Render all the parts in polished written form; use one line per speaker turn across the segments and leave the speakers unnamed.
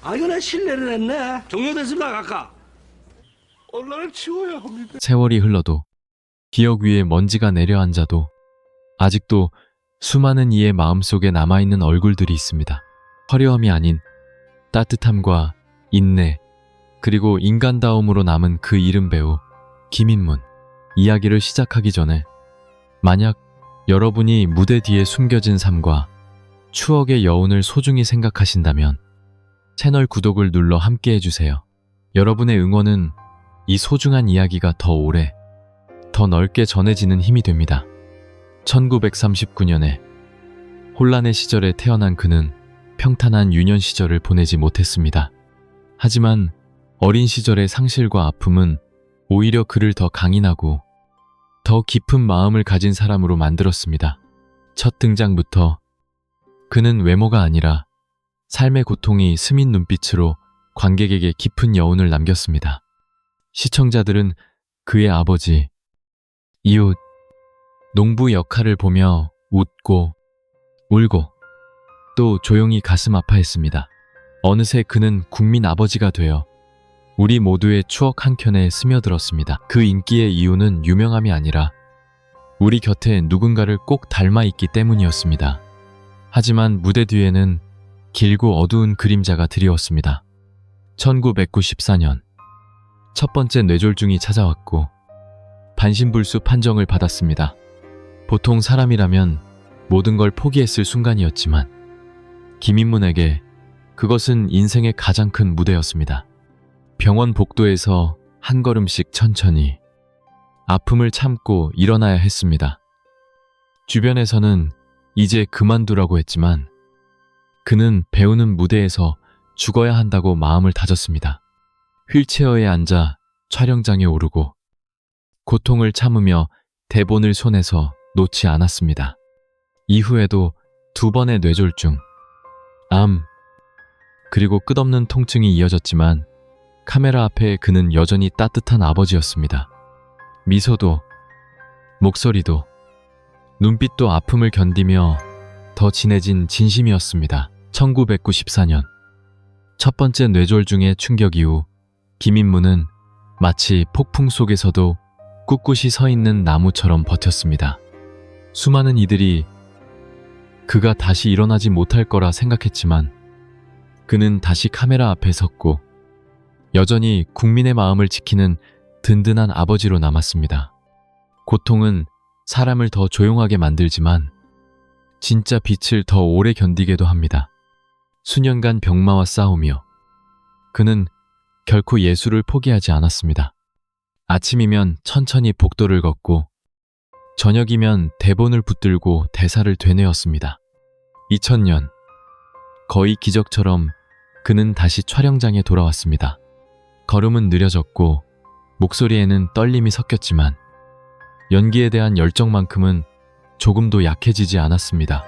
아, 이거 내 실례를 했네. 종료됐습니다, 각각. 언론을 치워야 합니다.
세월이 흘러도 기억 위에 먼지가 내려앉아도 아직도 수많은 이의 마음속에 남아있는 얼굴들이 있습니다. 화려함이 아닌 따뜻함과 인내, 그리고 인간다움으로 남은 그 이름 배우 김인문. 이야기를 시작하기 전에 만약 여러분이 무대 뒤에 숨겨진 삶과 추억의 여운을 소중히 생각하신다면 채널 구독을 눌러 함께 해주세요. 여러분의 응원은 이 소중한 이야기가 더 오래, 더 넓게 전해지는 힘이 됩니다. 1939년에 혼란의 시절에 태어난 그는 평탄한 유년 시절을 보내지 못했습니다. 하지만 어린 시절의 상실과 아픔은 오히려 그를 더 강인하고 더 깊은 마음을 가진 사람으로 만들었습니다. 첫 등장부터 그는 외모가 아니라 삶의 고통이 스민 눈빛으로 관객에게 깊은 여운을 남겼습니다. 시청자들은 그의 아버지, 이웃, 농부 역할을 보며 웃고 울고 또 조용히 가슴 아파했습니다. 어느새 그는 국민 아버지가 되어 우리 모두의 추억 한켠에 스며들었습니다. 그 인기의 이유는 유명함이 아니라 우리 곁에 누군가를 꼭 닮아 있기 때문이었습니다. 하지만 무대 뒤에는 길고 어두운 그림자가 드리웠습니다. 1994년 첫 번째 뇌졸중이 찾아왔고 반신불수 판정을 받았습니다. 보통 사람이라면 모든 걸 포기했을 순간이었지만 김인문에게 그것은 인생의 가장 큰 무대였습니다. 병원 복도에서 한 걸음씩 천천히 아픔을 참고 일어나야 했습니다. 주변에서는 이제 그만두라고 했지만 그는 배우는 무대에서 죽어야 한다고 마음을 다졌습니다. 휠체어에 앉아 촬영장에 오르고 고통을 참으며 대본을 손에서 놓지 않았습니다. 이후에도 2번의 뇌졸중, 암, 그리고 끝없는 통증이 이어졌지만 카메라 앞에 그는 여전히 따뜻한 아버지였습니다. 미소도, 목소리도, 눈빛도 아픔을 견디며 더 진해진 진심이었습니다. 1994년 첫 번째 뇌졸중의 충격 이후 김인문은 마치 폭풍 속에서도 꿋꿋이 서 있는 나무처럼 버텼습니다. 수많은 이들이 그가 다시 일어나지 못할 거라 생각했지만 그는 다시 카메라 앞에 섰고 여전히 국민의 마음을 지키는 든든한 아버지로 남았습니다. 고통은 사람을 더 조용하게 만들지만 진짜 빛을 더 오래 견디게도 합니다. 수년간 병마와 싸우며 그는 결코 예술을 포기하지 않았습니다. 아침이면 천천히 복도를 걷고 저녁이면 대본을 붙들고 대사를 되뇌었습니다. 2000년 거의 기적처럼 그는 다시 촬영장에 돌아왔습니다. 걸음은 느려졌고 목소리에는 떨림이 섞였지만 연기에 대한 열정만큼은 조금도 약해지지 않았습니다.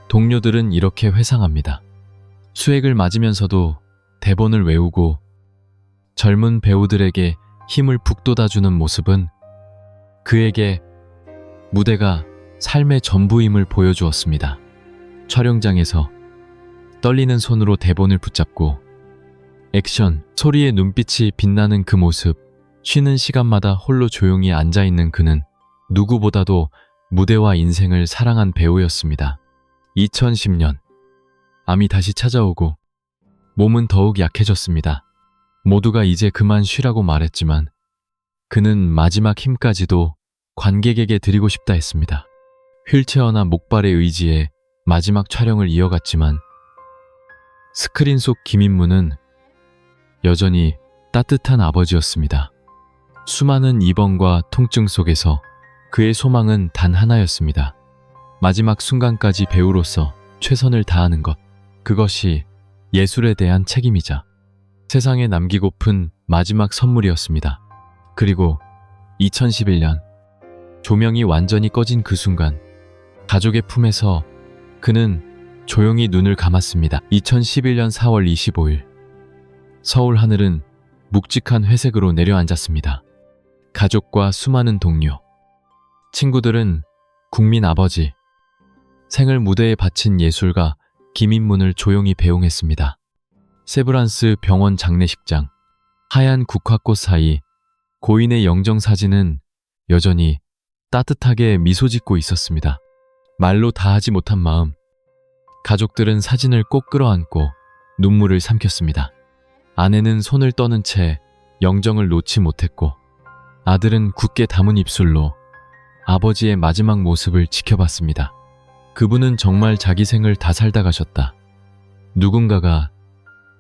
동료들은 이렇게 회상합니다. 수액을 맞으면서도 대본을 외우고 젊은 배우들에게 힘을 북돋아주는 모습은 그에게 무대가 삶의 전부임을 보여주었습니다. 촬영장에서 떨리는 손으로 대본을 붙잡고 액션, 소리의 눈빛이 빛나는 그 모습, 쉬는 시간마다 홀로 조용히 앉아있는 그는 누구보다도 무대와 인생을 사랑한 배우였습니다. 2010년 암이 다시 찾아오고 몸은 더욱 약해졌습니다. 모두가 이제 그만 쉬라고 말했지만 그는 마지막 힘까지도 관객에게 드리고 싶다 했습니다. 휠체어나 목발의 의지에 마지막 촬영을 이어갔지만 스크린 속 김인문은 여전히 따뜻한 아버지였습니다. 수많은 입원과 통증 속에서 그의 소망은 단 하나였습니다. 마지막 순간까지 배우로서 최선을 다하는 것, 그것이 예술에 대한 책임이자 세상에 남기고픈 마지막 선물이었습니다. 그리고 2011년 조명이 완전히 꺼진 그 순간 가족의 품에서 그는 조용히 눈을 감았습니다. 2011년 4월 25일 서울 하늘은 묵직한 회색으로 내려앉았습니다. 가족과 수많은 동료, 친구들은 국민 아버지, 생을 무대에 바친 예술가 김인문을 조용히 배웅했습니다. 세브란스 병원 장례식장, 하얀 국화꽃 사이 고인의 영정사진은 여전히 따뜻하게 미소 짓고 있었습니다. 말로 다하지 못한 마음, 가족들은 사진을 꼭 끌어안고 눈물을 삼켰습니다. 아내는 손을 떠는 채 영정을 놓지 못했고 아들은 굳게 담은 입술로 아버지의 마지막 모습을 지켜봤습니다. 그분은 정말 자기 생을 다 살다 가셨다. 누군가가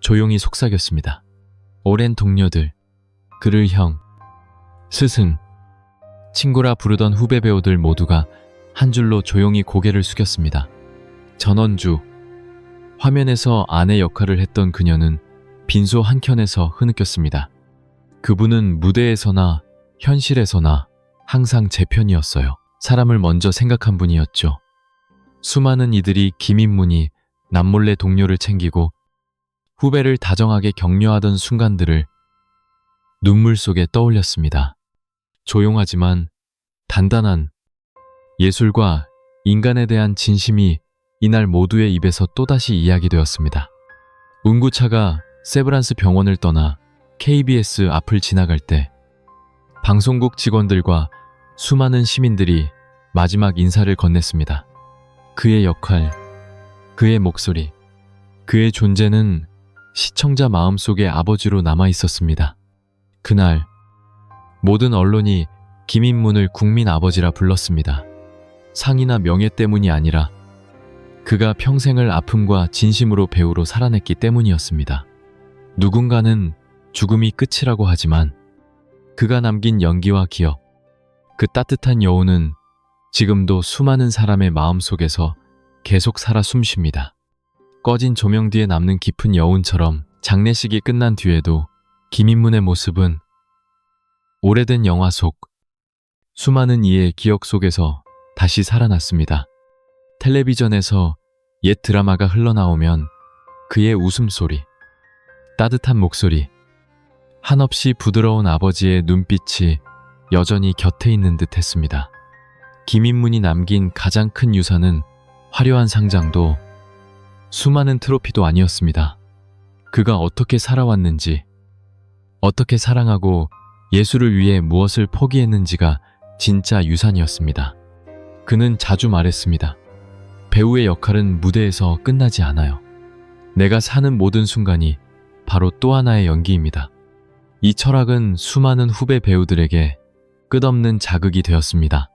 조용히 속삭였습니다. 오랜 동료들, 그를 형, 스승, 친구라 부르던 후배 배우들 모두가 한 줄로 조용히 고개를 숙였습니다. 전원주, 화면에서 아내 역할을 했던 그녀는 빈소 한켠에서 흐느꼈습니다. 그분은 무대에서나 현실에서나 항상 제 편이었어요. 사람을 먼저 생각한 분이었죠. 수많은 이들이 김인문이 남몰래 동료를 챙기고 후배를 다정하게 격려하던 순간들을 눈물 속에 떠올렸습니다. 조용하지만 단단한 예술과 인간에 대한 진심이 이날 모두의 입에서 또다시 이야기되었습니다. 운구차가 세브란스 병원을 떠나 KBS 앞을 지나갈 때 방송국 직원들과 수많은 시민들이 마지막 인사를 건넸습니다. 그의 역할, 그의 목소리, 그의 존재는 시청자 마음속에 아버지로 남아 있었습니다. 그날 모든 언론이 김인문을 국민 아버지라 불렀습니다. 상이나 명예 때문이 아니라 그가 평생을 아픔과 진심으로 배우로 살아냈기 때문이었습니다. 누군가는 죽음이 끝이라고 하지만 그가 남긴 연기와 기억, 그 따뜻한 여운은 지금도 수많은 사람의 마음속에서 계속 살아 숨쉽니다. 꺼진 조명 뒤에 남는 깊은 여운처럼 장례식이 끝난 뒤에도 김인문의 모습은 오래된 영화 속 수많은 이의 기억 속에서 다시 살아났습니다. 텔레비전에서 옛 드라마가 흘러나오면 그의 웃음소리, 따뜻한 목소리, 한없이 부드러운 아버지의 눈빛이 여전히 곁에 있는 듯 했습니다. 김인문이 남긴 가장 큰 유산은 화려한 상장도 수많은 트로피도 아니었습니다. 그가 어떻게 살아왔는지, 어떻게 사랑하고 예술을 위해 무엇을 포기했는지가 진짜 유산이었습니다. 그는 자주 말했습니다. 배우의 역할은 무대에서 끝나지 않아요. 내가 사는 모든 순간이 바로 또 하나의 연기입니다. 이 철학은 수많은 후배 배우들에게 끝없는 자극이 되었습니다.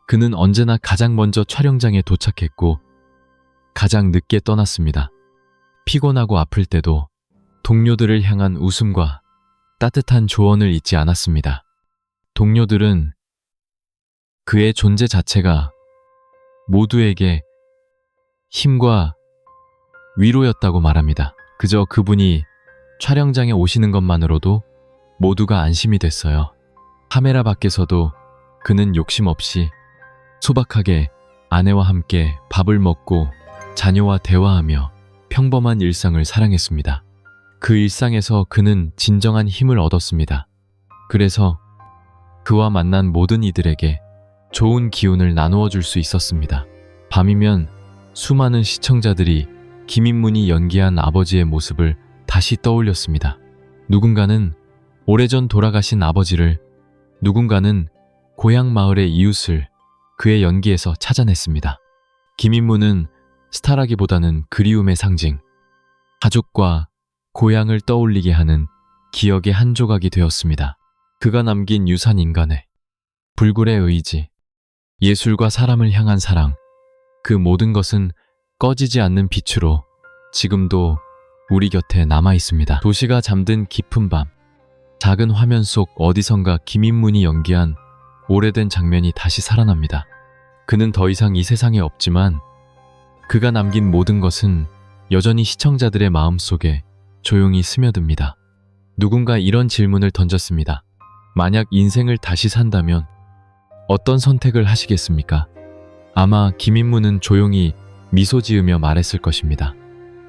그는 언제나 가장 먼저 촬영장에 도착했고 가장 늦게 떠났습니다. 피곤하고 아플 때도 동료들을 향한 웃음과 따뜻한 조언을 잊지 않았습니다. 동료들은 그의 존재 자체가 모두에게 힘과 위로였다고 말합니다. 그저 그분이 촬영장에 오시는 것만으로도 모두가 안심이 됐어요. 카메라 밖에서도 그는 욕심 없이 소박하게 아내와 함께 밥을 먹고 자녀와 대화하며 평범한 일상을 사랑했습니다. 그 일상에서 그는 진정한 힘을 얻었습니다. 그래서 그와 만난 모든 이들에게 좋은 기운을 나누어 줄 수 있었습니다. 밤이면 수많은 시청자들이 김인문이 연기한 아버지의 모습을 다시 떠올렸습니다. 누군가는 오래전 돌아가신 아버지를, 누군가는 고향 마을의 이웃을 그의 연기에서 찾아냈습니다. 김인문은 스타라기보다는 그리움의 상징, 가족과 고향을 떠올리게 하는 기억의 한 조각이 되었습니다. 그가 남긴 유산 인간의 불굴의 의지, 예술과 사람을 향한 사랑, 그 모든 것은 꺼지지 않는 빛으로 지금도 우리 곁에 남아 있습니다. 도시가 잠든 깊은 밤, 작은 화면 속 어디선가 김인문이 연기한 오래된 장면이 다시 살아납니다. 그는 더 이상 이 세상에 없지만 그가 남긴 모든 것은 여전히 시청자들의 마음속에 조용히 스며듭니다. 누군가 이런 질문을 던졌습니다. 만약 인생을 다시 산다면 어떤 선택을 하시겠습니까? 아마 김인문은 조용히 미소 지으며 말했을 것입니다.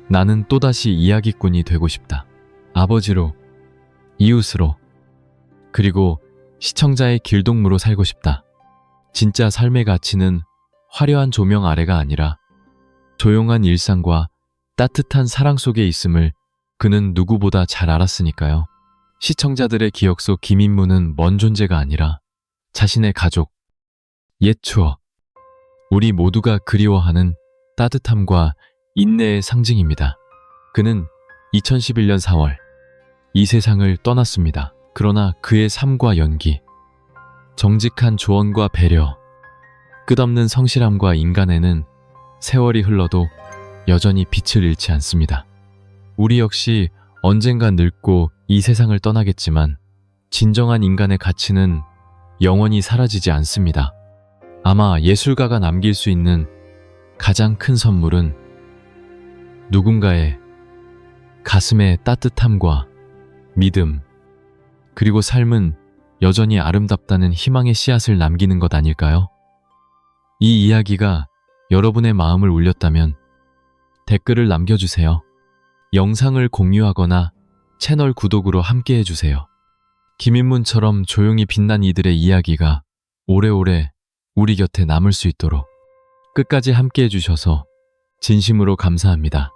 나는 또다시 이야기꾼이 되고 싶다. 아버지로, 이웃으로, 그리고 시청자의 길동무로 살고 싶다. 진짜 삶의 가치는 화려한 조명 아래가 아니라 조용한 일상과 따뜻한 사랑 속에 있음을 그는 누구보다 잘 알았으니까요. 시청자들의 기억 속 김인무는 먼 존재가 아니라 자신의 가족, 옛 추억, 우리 모두가 그리워하는 따뜻함과 인내의 상징입니다. 그는 2011년 4월 이 세상을 떠났습니다. 그러나 그의 삶과 연기, 정직한 조언과 배려, 끝없는 성실함과 인간에는 세월이 흘러도 여전히 빛을 잃지 않습니다. 우리 역시 언젠가 늙고 이 세상을 떠나겠지만 진정한 인간의 가치는 영원히 사라지지 않습니다. 아마 예술가가 남길 수 있는 가장 큰 선물은 누군가의 가슴의 따뜻함과 믿음, 그리고 삶은 여전히 아름답다는 희망의 씨앗을 남기는 것 아닐까요? 이 이야기가 여러분의 마음을 울렸다면 댓글을 남겨주세요. 영상을 공유하거나 채널 구독으로 함께 해주세요. 김인문처럼 조용히 빛난 이들의 이야기가 오래오래 우리 곁에 남을 수 있도록 끝까지 함께 해주셔서 진심으로 감사합니다.